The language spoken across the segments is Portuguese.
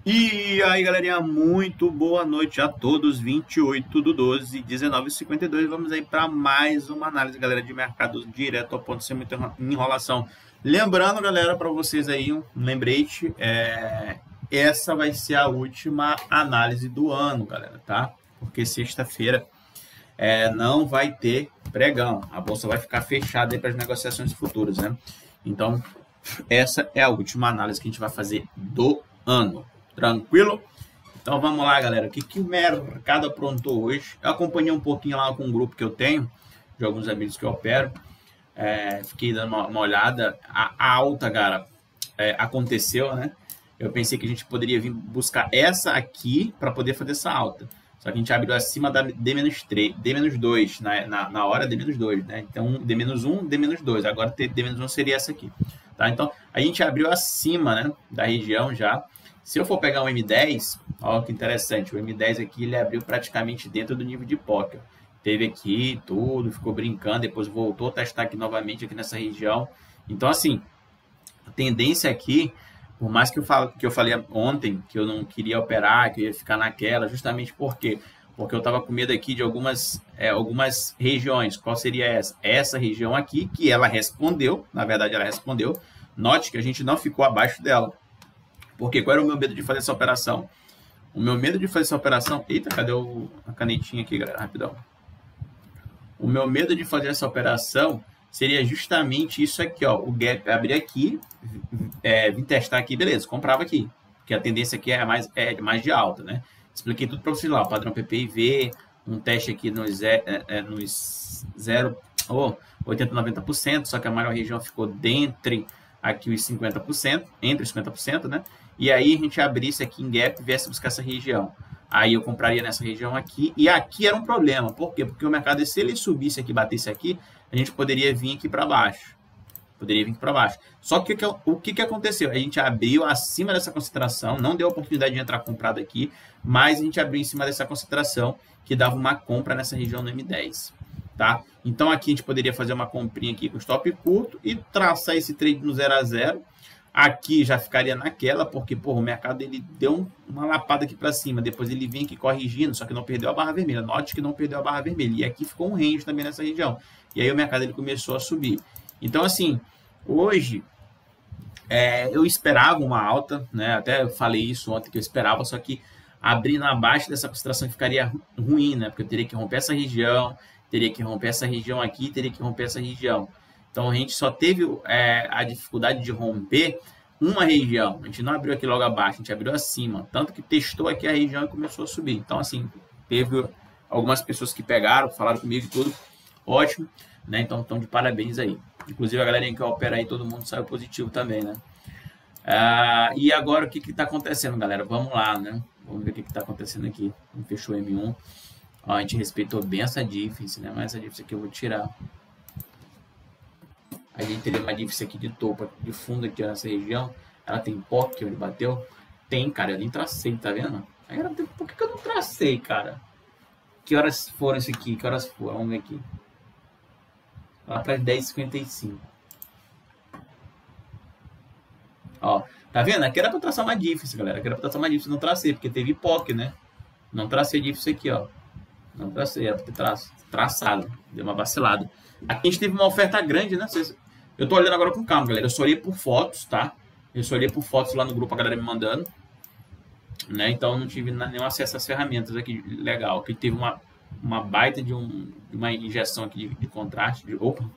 E aí, galerinha, muito boa noite a todos. 28/12, 19h52. Vamos aí para mais uma análise, galera, de mercado direto ao ponto, sem muita enrolação. Lembrando, galera, para vocês aí, um lembrete: essa vai ser a última análise do ano, galera, tá? Porque sexta-feira não vai ter pregão. A bolsa vai ficar fechada aí para as negociações futuras, né? Então, essa é a última análise que a gente vai fazer do ano. Tranquilo? Então vamos lá, galera. O que o mercado aprontou hoje? Eu acompanhei um pouquinho lá com um grupo que eu tenho, de alguns amigos que eu opero. Fiquei dando uma olhada. A alta, cara, aconteceu, né? Eu pensei que a gente poderia vir buscar essa aqui para poder fazer essa alta. Só que a gente abriu acima da D-3, D-2, na hora D-2, né? Então, D-1, D-2. Agora, D-1 seria essa aqui. Tá? Então, a gente abriu acima, né, da região já. Se eu for pegar um M10, olha que interessante, o M10 aqui ele abriu praticamente dentro do nível de poker. Teve aqui tudo, ficou brincando, depois voltou a testar aqui novamente aqui nessa região. Então, assim, a tendência aqui, por mais que eu falei ontem que eu não queria operar, que eu ia ficar naquela, justamente porque eu estava com medo aqui de algumas regiões. Qual seria essa? Essa região aqui, que ela respondeu, na verdade ela respondeu. Note que a gente não ficou abaixo dela. Porque qual era o meu medo de fazer essa operação? O meu medo de fazer essa operação... Eita, cadê a canetinha aqui, galera? Rapidão. O meu medo de fazer essa operação seria justamente isso aqui, ó. O gap abrir aqui, vim testar aqui, beleza, comprava aqui. Porque a tendência aqui é mais de alta, né? Expliquei tudo para vocês lá, o padrão PPIV, um teste aqui nos 80, 90%, só que a maior região ficou dentre aqui os 50%, entre os 50%, né? E aí a gente abrisse aqui em gap e viesse buscar essa região. Aí eu compraria nessa região aqui, e aqui era um problema. Por quê? Porque o mercado, se ele subisse aqui, batesse aqui, a gente poderia vir aqui para baixo. Só que o que aconteceu? A gente abriu acima dessa concentração, não deu a oportunidade de entrar comprado aqui, mas a gente abriu em cima dessa concentração, que dava uma compra nessa região no M10. Tá? Então aqui a gente poderia fazer uma comprinha aqui com stop curto e traçar esse trade no 0 a 0. Aqui já ficaria naquela, porque porra, o mercado ele deu uma lapada aqui para cima, depois ele vem aqui corrigindo, só que não perdeu a barra vermelha. Note que não perdeu a barra vermelha. E aqui ficou um range também nessa região. E aí o mercado ele começou a subir. Então, assim, hoje eu esperava uma alta, né? Até eu falei isso ontem que eu esperava, só que abrindo abaixo dessa concentração ficaria ruim, né? Porque eu teria que romper essa região, teria que romper essa região aqui, teria que romper essa região. Então a gente só teve a dificuldade de romper uma região. A gente não abriu aqui logo abaixo, a gente abriu acima. Tanto que testou aqui a região e começou a subir. Então, assim, teve algumas pessoas que pegaram, falaram comigo e tudo. Ótimo, né? Então, estão de parabéns aí. Inclusive, a galerinha que opera aí, todo mundo saiu positivo também, né? E agora, o que está acontecendo, galera? Vamos lá, né? Vamos ver o que está acontecendo aqui. Fechou M1. Ó, a gente respeitou bem essa difference, né? Mas essa difference aqui eu vou tirar. A gente teria uma difference aqui de topo, de fundo aqui nessa região. Ela tem POC, onde bateu? Tem, cara. Eu nem tracei, tá vendo? Por que eu não tracei, cara? Que horas foram isso aqui? Que horas foram? Vamos ver aqui. Lá para 10h55. Ó, tá vendo? Aqui era pra traçar uma difference, galera. Aqui era pra traçar uma difference, não tracei, porque teve POC, né? Não tracei a difference aqui, ó. Não tracei, era pra ter traçado. Deu uma vacilada. Aqui a gente teve uma oferta grande, né? Eu tô olhando agora com calma, galera. Eu só olhei por fotos, tá? Eu só olhei por fotos lá no grupo, a galera me mandando. Né? Então, não tive nenhum acesso às ferramentas aqui. Legal. Aqui teve uma baita de uma injeção aqui de contraste. Opa!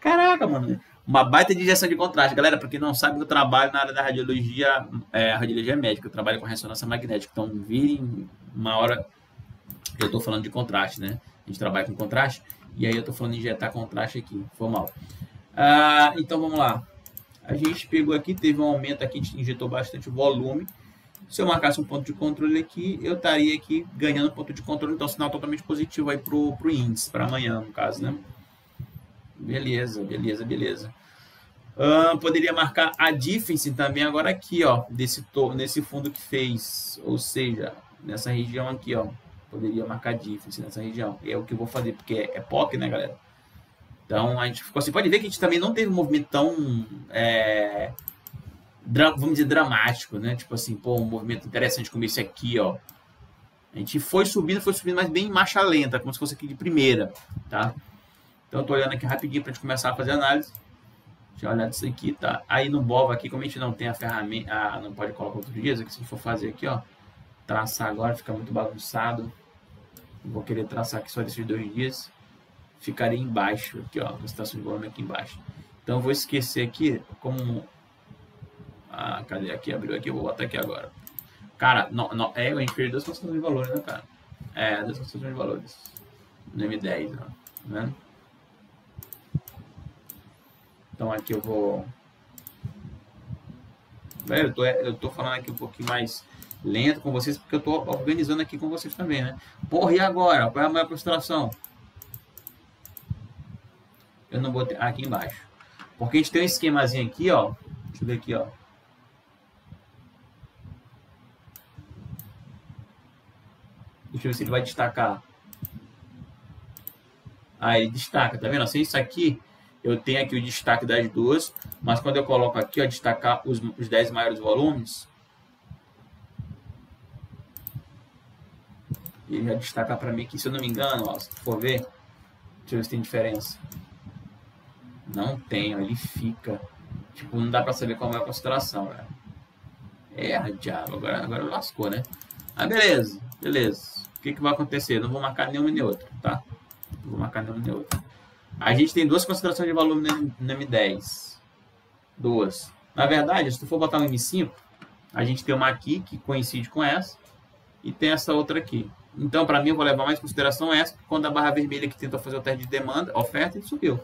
Caraca, mano. Uma baita de injeção de contraste. Galera, para quem não sabe, eu trabalho na área da radiologia, radiologia médica. Eu trabalho com ressonância magnética. Então, virem uma hora eu tô falando de contraste, né? A gente trabalha com contraste. E aí eu tô falando de injetar contraste aqui. Foi mal. Então, vamos lá. A gente pegou aqui, teve um aumento aqui, a gente injetou bastante volume. Se eu marcasse um ponto de controle aqui, eu estaria aqui ganhando ponto de controle. Então, sinal totalmente positivo aí pro índice, para amanhã, no caso, né? Beleza. Poderia marcar a difference também agora aqui, ó, nesse fundo que fez, ou seja, nessa região aqui, ó, poderia marcar difference nessa região. É o que eu vou fazer, porque é POC, né, galera? Então, a gente ficou assim, pode ver que a gente também não teve um movimento tão vamos dizer, dramático, né? Tipo assim, pô, um movimento interessante como esse aqui, ó. A gente foi subindo, mas bem em marcha lenta, como se fosse aqui de primeira, tá? Então, eu tô olhando aqui rapidinho pra gente começar a fazer análise. Deixa eu olhar disso aqui, tá? Aí no BOVA aqui, como a gente não tem a ferramenta, não pode colocar outros dias, aqui se a gente for fazer aqui, ó, traçar agora, fica muito bagunçado. Vou querer traçar aqui só desses 2 dias. Ficaria embaixo, aqui, ó, a situação de volume aqui embaixo. Então, eu vou esquecer aqui, como... Ah, cadê? Aqui, abriu aqui, eu vou botar aqui agora. Cara, a gente fez 2 concentrações de valores, né, cara? 2 concentrações de valores. No M10, ó. Tá vendo? Então, aqui eu vou... Velho, eu tô falando aqui um pouquinho mais lento com vocês, porque eu tô organizando aqui com vocês também, né? Porra, e agora? Qual é a maior concentração? Eu não botei... aqui embaixo. Porque a gente tem um esquemazinho aqui, ó. Deixa eu ver aqui, ó. Deixa eu ver se ele vai destacar. Ah, ele destaca, tá vendo? Assim, isso aqui, eu tenho aqui o destaque das duas, mas quando eu coloco aqui, ó, destacar os 10 maiores volumes, ele já destaca para mim que, se eu não me engano, ó, se tu for ver, deixa eu ver se tem diferença. Não tem, ó, ele fica. Tipo, não dá para saber qual é a consideração, velho. Diabo, agora lascou, né? Ah, beleza. O que vai acontecer? Não vou marcar nenhuma nem outra, tá? Não vou marcar nenhuma nem outra. A gente tem 2 considerações de volume no M10. 2. Na verdade, se tu for botar um M5, a gente tem uma aqui que coincide com essa e tem essa outra aqui. Então, para mim, eu vou levar mais em consideração essa, quando a barra vermelha que tentou fazer o teste de demanda, oferta, ele subiu.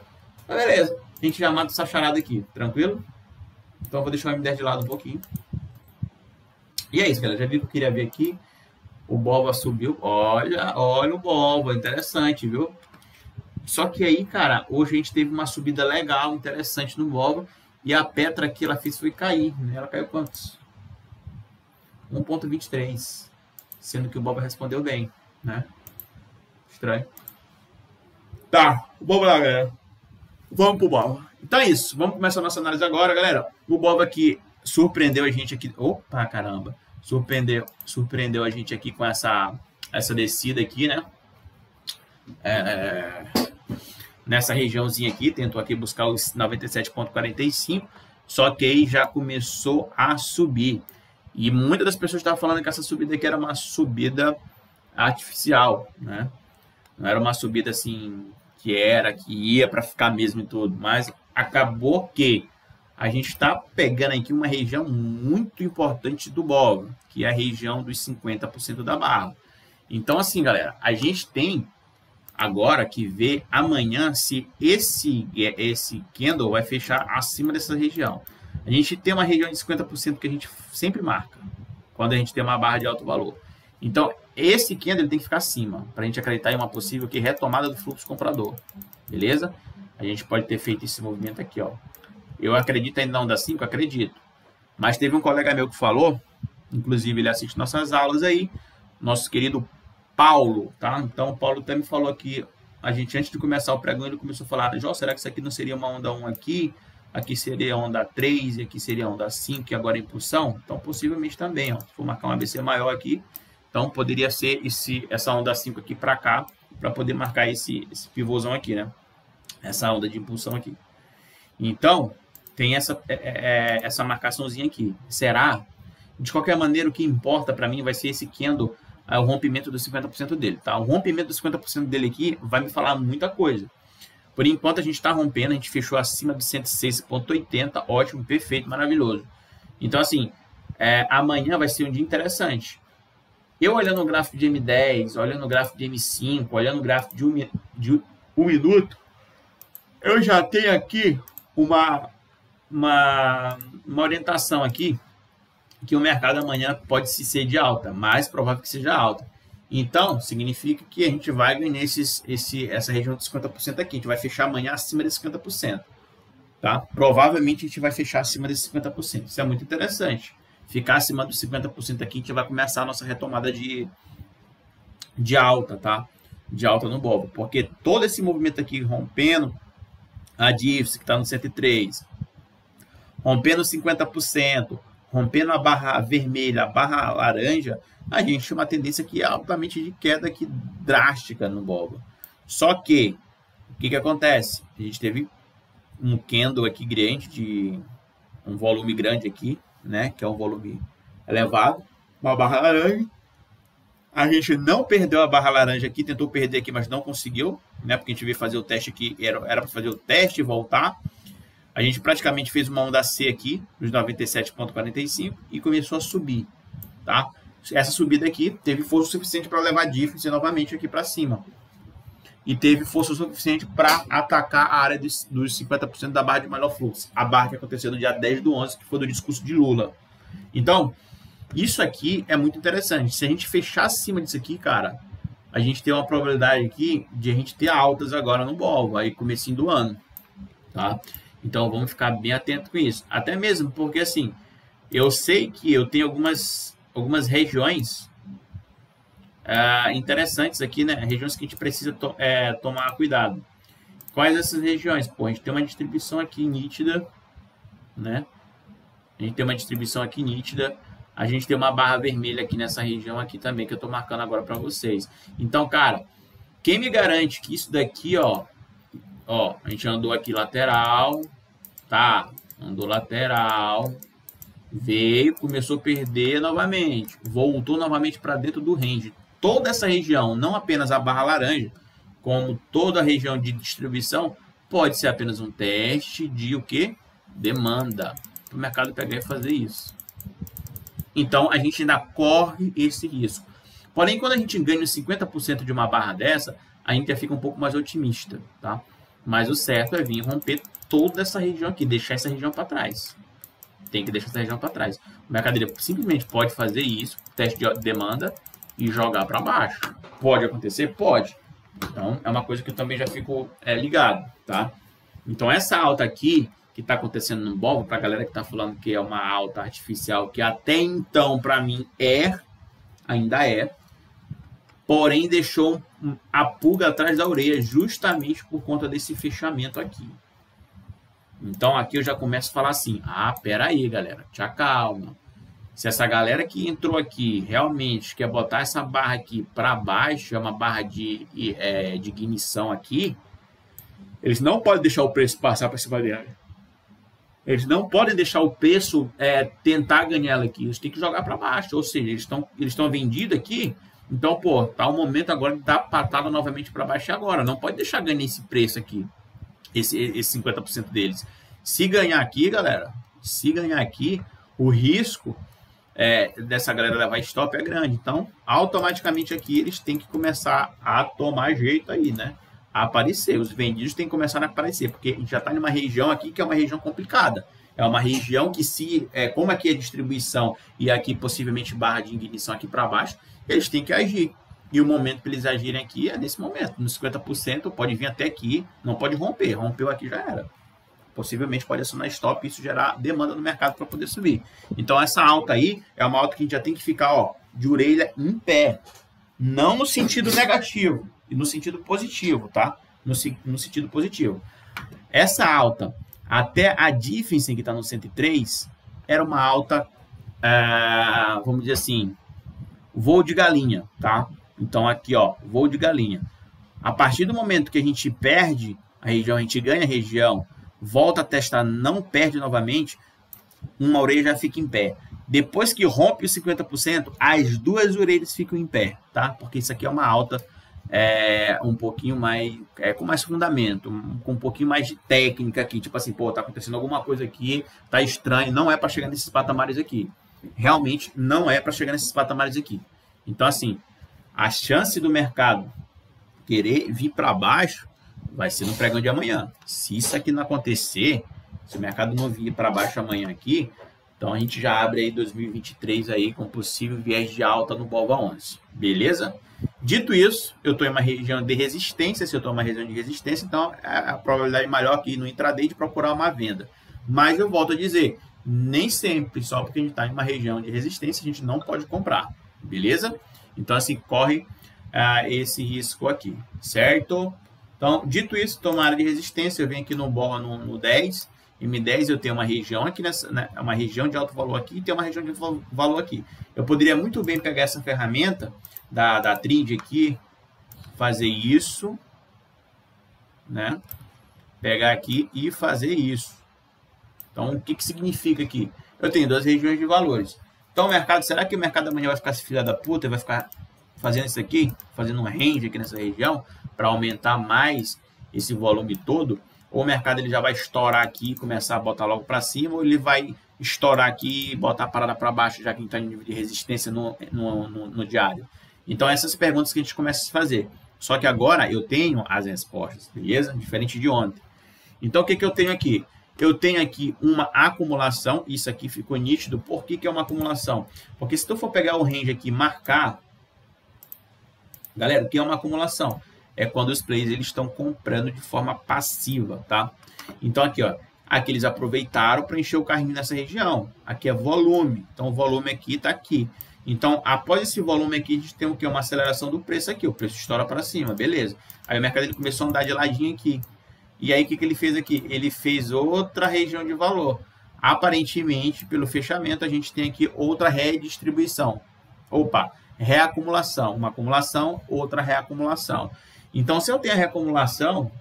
Mas beleza. A gente já mata essa charada aqui, tranquilo? Então, eu vou deixar o M10 de lado um pouquinho. E é isso, galera. Já vi o que eu queria ver aqui. O BOVA subiu. Olha o BOVA. Interessante, viu? Só que aí, cara, hoje a gente teve uma subida legal, interessante no BOVA. E a Petra aqui, ela fez foi cair. Né? Ela caiu quantos? 1,23. Sendo que o BOVA respondeu bem, né? Estranho. Tá, vamos lá, galera. Vamos pro BOVA. Então é isso. Vamos começar a nossa análise agora, galera. O BOVA aqui surpreendeu a gente aqui. Opa, caramba. Surpreendeu a gente aqui com essa descida aqui, né? Nessa regiãozinha aqui, tentou aqui buscar os 97,45, só que aí já começou a subir. E muitas das pessoas estavam falando que essa subida aqui era uma subida artificial, né? Não era uma subida assim que ia para ficar mesmo e tudo, mas acabou que a gente está pegando aqui uma região muito importante do BOVA, que é a região dos 50% da barra. Então, assim, galera, a gente tem agora que ver amanhã se esse candle vai fechar acima dessa região. A gente tem uma região de 50% que a gente sempre marca, quando a gente tem uma barra de alto valor. Então, esse candle tem que ficar acima, para a gente acreditar em uma possível retomada do fluxo comprador. Beleza? A gente pode ter feito esse movimento aqui, ó. Eu acredito ainda na onda 5? Acredito. Mas teve um colega meu que falou, inclusive ele assiste nossas aulas aí, nosso querido Paulo, tá? Então, o Paulo até me falou aqui, a gente antes de começar o pregão, ele começou a falar, Jó, será que isso aqui não seria uma onda 1 aqui? Aqui seria a onda 3 e aqui seria a onda 5 e agora a impulsão? Então, possivelmente também, ó. Se for marcar um ABC maior aqui, então poderia ser essa onda 5 aqui para cá, para poder marcar esse pivôzão aqui, né? Essa onda de impulsão aqui. Então, tem essa marcaçãozinha aqui. Será? De qualquer maneira, o que importa para mim vai ser esse candle, o rompimento dos 50% dele, tá? O rompimento dos 50% dele aqui vai me falar muita coisa. Por enquanto, a gente está rompendo, a gente fechou acima de 106,80, ótimo, perfeito, maravilhoso. Então, assim, amanhã vai ser um dia interessante. Eu olhando o gráfico de M10, olhando o gráfico de M5, olhando o gráfico de um minuto, eu já tenho aqui uma orientação aqui, que o mercado amanhã pode ser de alta, mais provável que seja alta. Então, significa que a gente vai ganhar essa região de 50% aqui. A gente vai fechar amanhã acima de 50%. Tá? Provavelmente a gente vai fechar acima de 50%. Isso é muito interessante. Ficar acima dos 50% aqui, a gente vai começar a nossa retomada de alta, tá? De alta no BOVA. Porque todo esse movimento aqui rompendo, a DIFS que está no 103, rompendo 50%, rompendo a barra vermelha, a barra laranja, a gente tem uma tendência aqui altamente de queda aqui drástica no bolo. Só que, o que acontece? A gente teve um candle aqui grande, de um volume grande aqui, né? Que é um volume elevado, uma barra laranja. A gente não perdeu a barra laranja aqui, tentou perder aqui, mas não conseguiu, né? Porque a gente veio fazer o teste aqui, era para fazer o teste e voltar. A gente praticamente fez uma onda C aqui, nos 97,45, e começou a subir, tá? Essa subida aqui teve força suficiente para levar a difference novamente aqui para cima. E teve força suficiente para atacar a área dos 50% da barra de maior fluxo. A barra que aconteceu no dia 10/11, que foi do discurso de Lula. Então, isso aqui é muito interessante. Se a gente fechar acima disso aqui, cara, a gente tem uma probabilidade aqui de a gente ter altas agora no bolo, aí comecinho do ano, tá? Então, vamos ficar bem atento com isso. Até mesmo porque, assim, eu sei que eu tenho algumas regiões interessantes aqui, né? Regiões que a gente precisa tomar cuidado. Quais essas regiões? Pô, a gente tem uma distribuição aqui nítida, né? A gente tem uma distribuição aqui nítida. A gente tem uma barra vermelha aqui nessa região aqui também, que eu tô marcando agora para vocês. Então, cara, quem me garante que isso daqui, ó, a gente andou aqui lateral, tá? Andou lateral, veio, começou a perder novamente, voltou novamente para dentro do range. Toda essa região, não apenas a barra laranja, como toda a região de distribuição, pode ser apenas um teste de o quê? Demanda. O mercado pegar e fazer isso. Então, a gente ainda corre esse risco. Porém, quando a gente ganha os 50% de uma barra dessa, a gente já fica um pouco mais otimista, tá? Mas o certo é vir romper toda essa região aqui, deixar essa região para trás. Tem que deixar essa região para trás. O mercado simplesmente pode fazer isso, teste de demanda, e jogar para baixo. Pode acontecer? Pode. Então, é uma coisa que eu também já fico ligado, tá? Então, essa alta aqui, que está acontecendo no bolo, para a galera que está falando que é uma alta artificial, que até então, para mim, ainda é, porém, deixou a pulga atrás da orelha, justamente por conta desse fechamento aqui. Então, aqui eu já começo a falar assim, pera aí, galera, te acalma. Se essa galera que entrou aqui realmente quer botar essa barra aqui para baixo, é uma barra de ignição aqui, eles não podem deixar o preço passar para cima dela. Eles não podem deixar o preço tentar ganhar ela aqui. Eles têm que jogar para baixo. Ou seja, eles estão vendidos aqui. Então, pô, tá o momento agora de dar patada novamente para baixo agora. Não pode deixar ganhar esse preço aqui. Esse 50% deles. Se ganhar aqui, galera, o risco dessa galera levar stop é grande. Então, automaticamente aqui eles têm que começar a tomar jeito aí, né? A aparecer. Os vendidos têm que começar a aparecer, porque a gente já está numa região aqui que é uma região complicada. É uma região que como aqui é distribuição e aqui possivelmente barra de ignição aqui para baixo, eles têm que agir. E o momento para eles agirem aqui é nesse momento. Nos 50% pode vir até aqui, não pode romper. Rompeu aqui já era. Possivelmente pode acionar stop e isso gerar demanda no mercado para poder subir. Então essa alta aí é uma alta que a gente já tem que ficar de orelha em pé. Não no sentido negativo, e no sentido positivo, tá? No sentido positivo. Essa alta, até a difference que está no 103, era uma alta, vamos dizer assim, voo de galinha, tá? Então aqui, voo de galinha. A partir do momento que a gente perde a região, a gente ganha a região, volta a testar, não perde novamente, uma orelha já fica em pé. Depois que rompe os 50%, as duas orelhas ficam em pé, tá? Porque isso aqui é uma alta um pouquinho mais, com mais fundamento, com um pouquinho mais de técnica aqui. Tipo assim, pô, tá acontecendo alguma coisa aqui, tá estranho, não é para chegar nesses patamares aqui. Realmente não é para chegar nesses patamares aqui. Então, assim, a chance do mercado querer vir para baixo vai ser no pregão de amanhã. Se isso aqui não acontecer, se o mercado não vir para baixo amanhã aqui, então a gente já abre aí 2023 aí com possível viés de alta no BOVA11. Beleza? Dito isso, eu estou em uma região de resistência. Se eu estou em uma região de resistência, então a probabilidade maior aqui no intraday de procurar uma venda. Mas eu volto a dizer, nem sempre, só porque a gente está em uma região de resistência, a gente não pode comprar. Beleza? Então, assim, corre esse risco aqui, certo? Então, dito isso, estou na área de resistência, eu venho aqui no BOVA no 10 M10 eu tenho uma região aqui, uma região de alto valor aqui e tem uma região de alto valor aqui. Eu poderia muito bem pegar essa ferramenta da Trend aqui, fazer isso, né? Pegar aqui e fazer isso. Então, o que significa aqui? Eu tenho duas regiões de valores. Então, o mercado, será que o mercado amanhã vai ficar esse filho da puta e vai ficar fazendo isso aqui, fazendo um range aqui nessa região para aumentar mais esse volume todo? Ou o mercado ele já vai estourar aqui e começar a botar logo para cima, ou ele vai estourar aqui e botar a parada para baixo, já que está em nível de resistência no diário? Então, essas perguntas que a gente começa a se fazer. Só que agora eu tenho as respostas, beleza? Diferente de ontem. Então, o que eu tenho aqui? Eu tenho aqui uma acumulação, isso aqui ficou nítido. Por que é uma acumulação? Porque se tu for pegar o range aqui e marcar, galera, o que é uma acumulação? É quando os players eles estão comprando de forma passiva, tá? Então aqui, ó, aqui eles aproveitaram para encher o carrinho nessa região. Aqui é volume, então o volume aqui está aqui. Então, após esse volume aqui, a gente tem o que? Uma aceleração do preço aqui, o preço estoura para cima, beleza. Aí o mercado ele começou a andar de ladinho aqui. E aí, o que ele fez aqui? Ele fez outra região de valor. Aparentemente, pelo fechamento, a gente tem aqui outra redistribuição. Opa, reacumulação. Uma acumulação, outra reacumulação. Então, se eu tenho a reacumulação,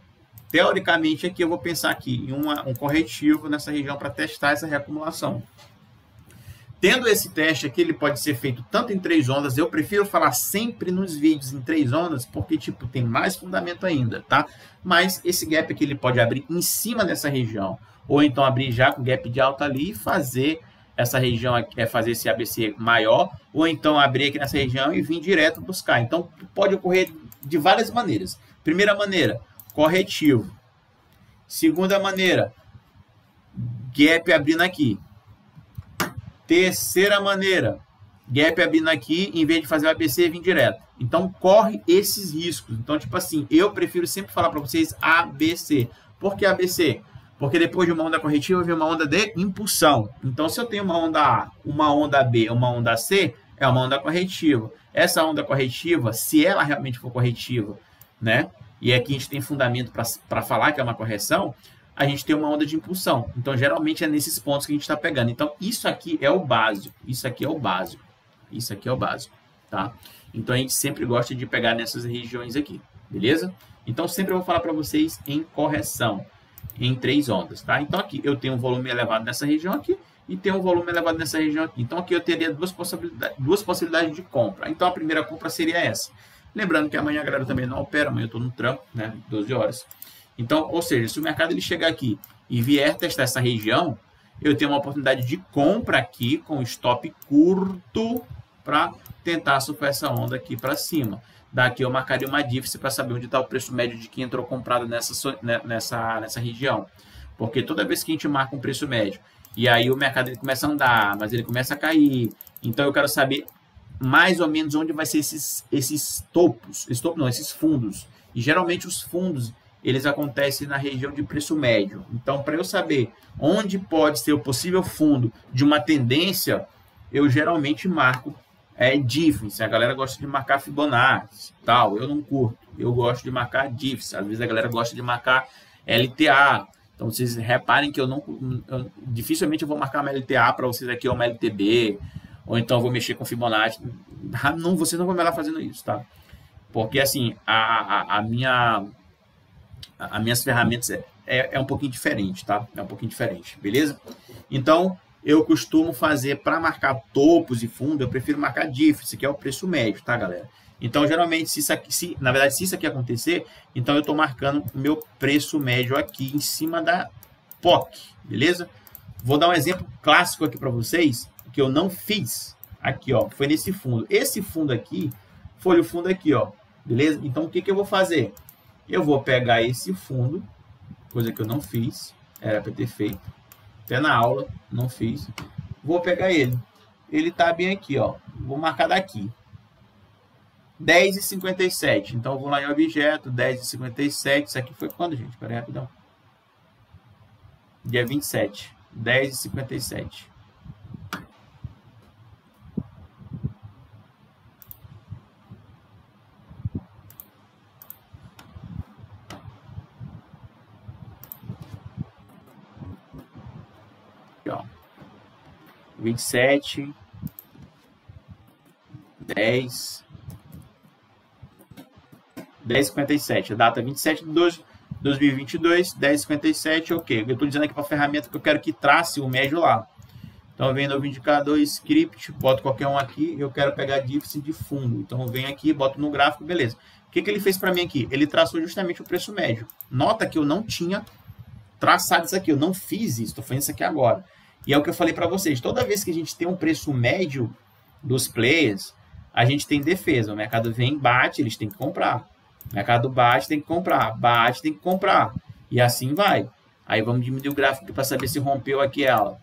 teoricamente, aqui eu vou pensar aqui em um corretivo nessa região para testar essa reacumulação. Tendo esse teste aqui, ele pode ser feito tanto em 3 ondas. Eu prefiro falar sempre nos vídeos em 3 ondas, porque tipo, tem mais fundamento ainda, tá? Mas esse gap aqui, ele pode abrir em cima dessa região. Ou então abrir já com gap de alta ali e fazer essa região aqui, fazer esse ABC maior. Ou então abrir aqui nessa região e vir direto buscar. Então, pode ocorrer de várias maneiras. Primeira maneira, corretivo. Segunda maneira, gap abrindo aqui. Terceira maneira, gap abrindo aqui, em vez de fazer o ABC, vir direto. Então, corre esses riscos. Então, tipo assim, eu prefiro sempre falar para vocês ABC. Por que ABC? Porque depois de uma onda corretiva, vem uma onda de impulsão. Então, se eu tenho uma onda A, uma onda B, uma onda C, é uma onda corretiva. Essa onda corretiva, se ela realmente for corretiva, né? E aqui a gente tem fundamento para falar que é uma correção, a gente tem uma onda de impulsão. Então, geralmente, é nesses pontos que a gente está pegando. Então, isso aqui é o básico. Isso aqui é o básico. Isso aqui é o básico, tá? Então, a gente sempre gosta de pegar nessas regiões aqui, beleza? Então, sempre eu vou falar para vocês em correção, em 3 ondas, tá? Então, aqui eu tenho um volume elevado nessa região aqui e tenho um volume elevado nessa região aqui. Então, aqui eu teria duas possibilidades de compra. Então, a primeira compra seria essa. Lembrando que amanhã a galera também não opera. Amanhã eu estou no trampo, né? 12 horas. Então, ou seja, se o mercado ele chegar aqui e vier testar essa região, eu tenho uma oportunidade de compra aqui com stop curto para tentar surfar essa onda aqui para cima. Daqui eu marcaria uma difícil para saber onde está o preço médio de quem entrou comprado nessa região. Porque toda vez que a gente marca um preço médio e aí o mercado ele começa a andar, mas ele começa a cair, então eu quero saber mais ou menos onde vai ser esses topos, esses fundos. E geralmente os fundos eles acontecem na região de preço médio. Então, para eu saber onde pode ser o possível fundo de uma tendência, eu geralmente marco Diffs. A galera gosta de marcar Fibonacci, tal. Eu não curto. Eu gosto de marcar Diffs. Às vezes a galera gosta de marcar LTA. Então, vocês reparem que dificilmente eu vou marcar uma LTA para vocês aqui, ou uma LTB, ou então eu vou mexer com Fibonacci. Não, vocês não vão me lá fazendo isso, tá? Porque, assim, as minhas ferramentas é um pouquinho diferente, tá? É um pouquinho diferente, beleza? Então, eu costumo fazer para marcar topos e fundo, eu prefiro marcar Diffs, que é o preço médio, tá, galera? Então, geralmente, se isso aqui acontecer, então eu estou marcando o meu preço médio aqui em cima da POC, beleza? Vou dar um exemplo clássico aqui para vocês, que eu não fiz aqui, ó, foi nesse fundo. Esse fundo aqui foi o fundo aqui, ó, beleza? Então, o que eu vou fazer? Eu vou pegar esse fundo, coisa que eu não fiz, era para ter feito, até na aula, não fiz. Vou pegar ele. Ele tá bem aqui, ó. Vou marcar daqui. 10,57. Então, eu vou lá em objeto, 10,57. Isso aqui foi quando, gente? Espera aí, rapidão. Dia 27. 10,57. 27, 10, 10,57. A data 27 de 2 de 2022, 10,57, ok. Eu estou dizendo aqui para a ferramenta que eu quero que trace o médio lá. Então, eu venho no indicador script, boto qualquer um aqui, eu quero pegar déficit de fundo. Então, eu venho aqui, boto no gráfico, beleza. O que ele fez para mim aqui? Ele traçou justamente o preço médio. Nota que eu não tinha traçado isso aqui, eu não fiz isso, estou fazendo isso aqui agora. E é o que eu falei para vocês, toda vez que a gente tem um preço médio dos players, a gente tem defesa. O mercado vem, bate, eles têm que comprar. O mercado bate, tem que comprar. Bate, tem que comprar. E assim vai. Aí vamos diminuir o gráfico para saber se rompeu aqui ela.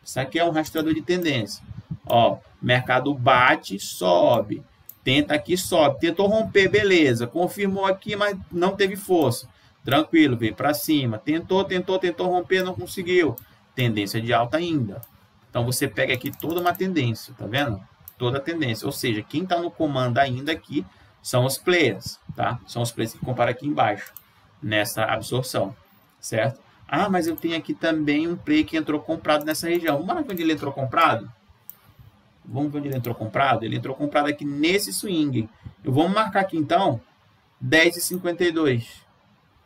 Isso aqui é um rastreador de tendência. Ó, mercado bate, sobe. Tenta aqui, sobe. Tentou romper, beleza. Confirmou aqui, mas não teve força. Tranquilo, veio para cima. Tentou romper, não conseguiu. Tendência de alta ainda. Então, você pega aqui toda uma tendência, tá vendo? Toda a tendência. Ou seja, quem está no comando ainda aqui são os players, tá? São os players que comparam aqui embaixo, nessa absorção, certo? Ah, mas eu tenho aqui também um player que entrou comprado nessa região. Vamos ver onde ele entrou comprado? Vamos ver onde ele entrou comprado? Ele entrou comprado aqui nesse swing. Eu vou marcar aqui, então, 10,52.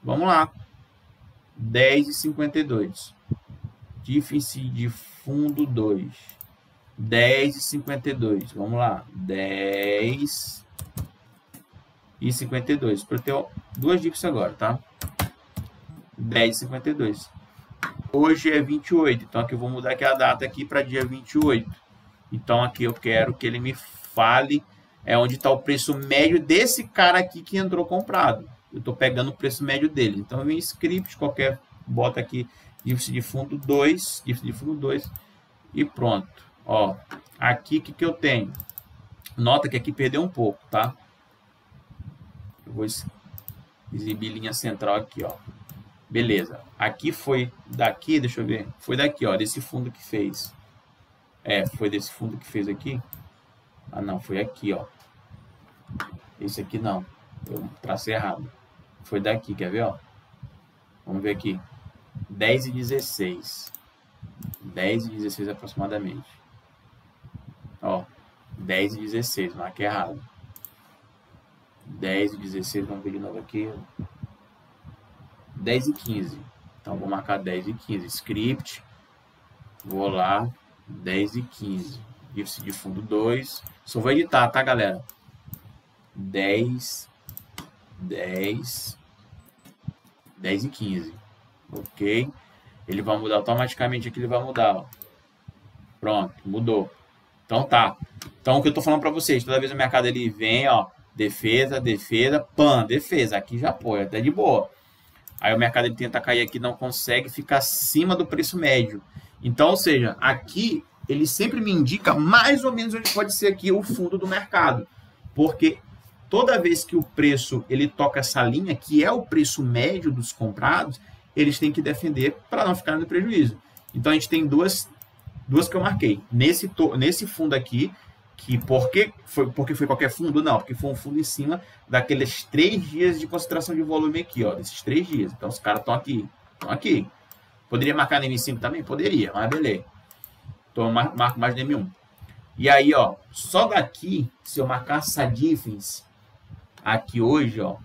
Vamos lá. 10,52. Déficit de fundo 2. 10,52. Vamos lá. 10,52. Para ter duas dips agora, tá? 10,52. Hoje é 28. Então, aqui eu vou mudar aqui a data aqui para dia 28. Então, aqui eu quero que ele me fale onde está o preço médio desse cara aqui que entrou comprado. Eu estou pegando o preço médio dele. Então, eu venho em script, qualquer, bota aqui déficit de fundo 2, e pronto. Ó, aqui o que eu tenho? Nota que aqui perdeu um pouco, tá? Eu vou exibir linha central aqui, ó. Beleza. Aqui foi daqui, deixa eu ver. Foi daqui, ó, desse fundo que fez. Foi desse fundo que fez aqui. Ah, não, foi aqui, ó. Esse aqui não. Eu tracei errado. Foi daqui, quer ver, ó? Vamos ver aqui. 10,16. 10,16 aproximadamente. Ó, 10,16, marquei errado. 10,16, vamos ver de novo aqui. 10,15. Então, vou marcar 10,15. Script. Vou lá. 10,15. Déficit de fundo 2. Só vou editar, tá, galera? 10 e 15. Ok? Ele vai mudar automaticamente aqui, ele vai mudar, ó. Pronto, mudou. Então tá. Então o que eu tô falando para vocês, toda vez o mercado ele vem, ó, defesa, pan, defesa, aqui já apoia, até de boa. Aí o mercado ele tenta cair aqui, não consegue, fica acima do preço médio. Então, ou seja, aqui ele sempre me indica mais ou menos onde pode ser aqui o fundo do mercado. Porque toda vez que o preço ele toca essa linha, que é o preço médio dos comprados, eles têm que defender para não ficar no prejuízo. Então, a gente tem duas que eu marquei. Nesse fundo aqui, que porque foi qualquer fundo? Não, porque foi um fundo em cima daqueles 3 dias de concentração de volume aqui, ó, desses 3 dias. Então, os caras estão aqui. Poderia marcar no M5 também? Poderia, mas beleza. Então, eu marco mais no M1. E aí, ó, só daqui, se eu marcar essa difference aqui hoje, ó,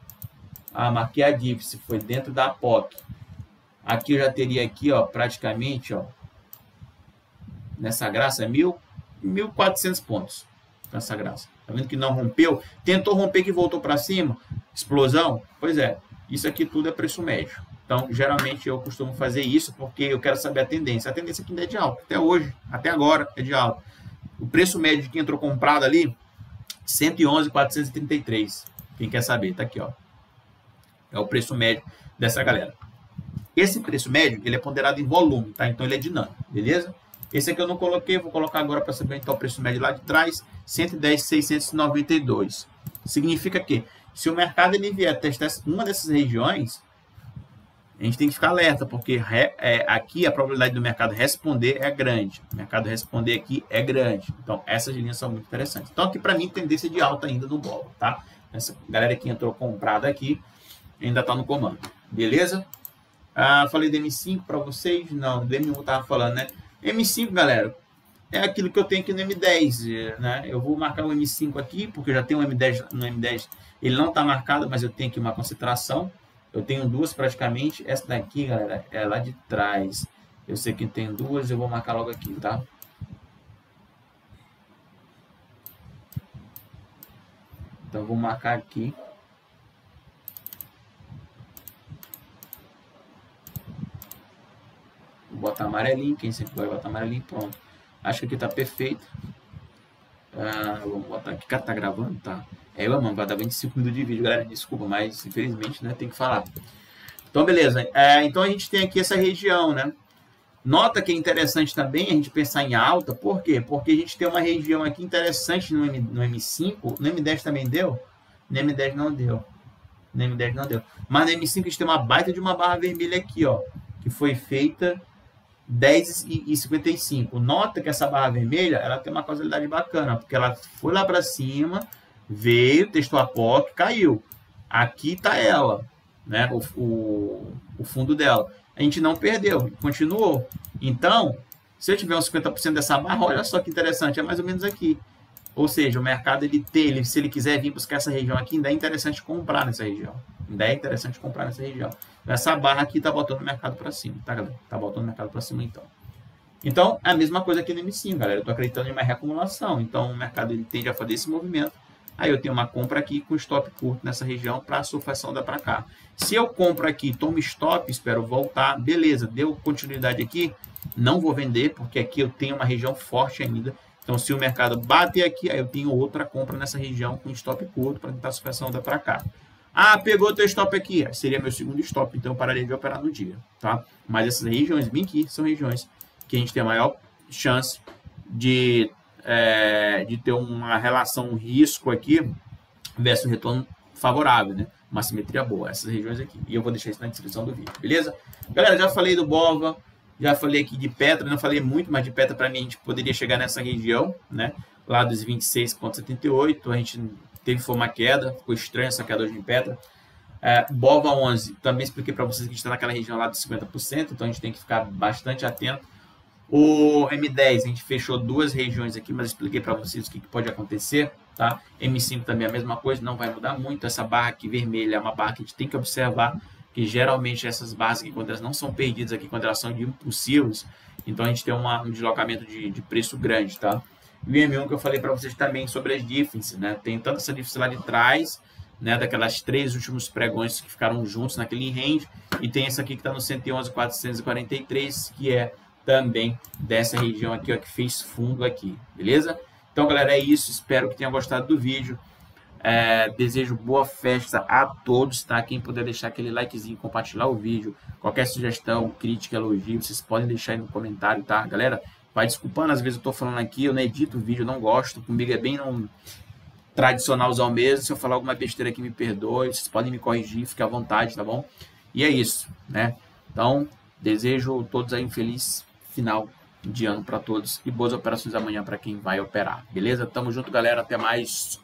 marquei a difference, foi dentro da POC. Aqui eu já teria aqui, ó, praticamente, ó, nessa graça, 1.400 pontos. Nessa graça. Tá vendo que não rompeu? Tentou romper que voltou para cima. Explosão? Pois é. Isso aqui tudo é preço médio. Então, geralmente eu costumo fazer isso porque eu quero saber a tendência. A tendência aqui ainda é de alta. Até hoje, até agora, é de alta. O preço médio de quem entrou comprado ali, 111,433. Quem quer saber? Tá aqui, ó. É o preço médio dessa galera. Esse preço médio, ele é ponderado em volume, tá? Então, ele é dinâmico, beleza? Esse aqui eu não coloquei, vou colocar agora para saber então o preço médio lá de trás, 110,692. Significa que, se o mercado ele vier testar uma dessas regiões, a gente tem que ficar alerta, porque aqui a probabilidade do mercado responder é grande. O mercado responder aqui é grande. Então, essas linhas são muito interessantes. Então, aqui para mim, tendência de alta ainda no dólar, tá? Essa galera que entrou comprada aqui, ainda está no comando. Beleza? Falei do M5 para vocês? Não, do M1 eu estava falando, né? M5, galera, é aquilo que eu tenho aqui no M10, né? Eu vou marcar o M5 aqui, porque eu já tenho o M10 no M10, ele não está marcado, mas eu tenho aqui uma concentração. Eu tenho duas praticamente. Essa daqui, galera, é lá de trás. Eu sei que tem duas, eu vou marcar logo aqui, tá? Então, eu vou marcar aqui. Vou botar amarelinho, quem sempre vai botar amarelinho, pronto. Acho que aqui tá perfeito. Vamos botar aqui. Cara, tá gravando? Tá. Mano, vai dar 25 minutos de vídeo, galera. Desculpa, mas infelizmente, né, tem que falar. Então, beleza. Então, a gente tem aqui essa região, né? Nota que é interessante também a gente pensar em alta. Por quê? Porque a gente tem uma região aqui interessante no M5. No M10 também deu? No M10 não deu. No M10 não deu. Mas no M5 a gente tem uma baita de uma barra vermelha aqui, ó. Que foi feita 10,55. Nota que essa barra vermelha, ela tem uma causalidade bacana. Porque ela foi lá para cima, veio, testou a POC, caiu. Aqui tá ela, né? O fundo dela. A gente não perdeu, continuou. Então, se eu tiver uns 50% dessa barra, olha só que interessante, é mais ou menos aqui. Ou seja, o mercado, se ele quiser vir buscar essa região aqui, ainda é interessante comprar nessa região. Ainda é interessante comprar nessa região. Essa barra aqui está botando o mercado para cima, tá, galera? Está botando o mercado para cima, então. Então, é a mesma coisa aqui no M5, galera. Eu estou acreditando em uma reacumulação. Então, o mercado ele tende a fazer esse movimento. Aí eu tenho uma compra aqui com stop curto nessa região para a surfação dar para cá. Se eu compro aqui, tomo stop, espero voltar, beleza, deu continuidade aqui, não vou vender, porque aqui eu tenho uma região forte ainda. Então, se o mercado bater aqui, aí eu tenho outra compra nessa região com stop curto para tentar a surfação dar para cá. Pegou teu stop aqui, seria meu segundo stop, então eu pararia de operar no dia, tá? Mas essas regiões bem aqui são regiões que a gente tem a maior chance de ter uma relação risco aqui versus retorno favorável, né? Uma simetria boa, essas regiões aqui. E eu vou deixar isso na descrição do vídeo, beleza? Galera, já falei do BOVA, já falei aqui de Petra, não falei muito, mas de Petra para mim a gente poderia chegar nessa região, né? Lá dos 26,78, a gente foi uma queda, ficou estranha essa queda hoje em Petra. BOVA 11, também expliquei para vocês que a gente está naquela região lá dos 50%, então a gente tem que ficar bastante atento. O M10, a gente fechou duas regiões aqui, mas expliquei para vocês o que pode acontecer, tá? M5 também é a mesma coisa, não vai mudar muito. Essa barra aqui vermelha é uma barra que a gente tem que observar, que geralmente essas barras aqui, quando elas não são perdidas aqui, quando elas são de impulsivos, então a gente tem um deslocamento de preço grande, tá? E o M1 que eu falei para vocês também sobre as differences, né? Tem tanto essa difference lá de trás, né? Daquelas três últimos pregões que ficaram juntos naquele range, e tem essa aqui que está no 111,443, que é também dessa região aqui, ó, que fez fundo aqui, beleza? Então, galera, é isso. Espero que tenham gostado do vídeo. Desejo boa festa a todos, tá? Quem puder deixar aquele likezinho, compartilhar o vídeo, qualquer sugestão, crítica, elogio, vocês podem deixar aí no comentário, tá? Galera, vai desculpando, às vezes eu tô falando aqui, eu não edito o vídeo, eu não gosto, comigo é bem tradicionalzão mesmo. Se eu falar alguma besteira aqui, me perdoe, vocês podem me corrigir, fique à vontade, tá bom? E é isso, né? Então, desejo a todos aí um feliz final de ano para todos e boas operações amanhã para quem vai operar, beleza? Tamo junto, galera, até mais.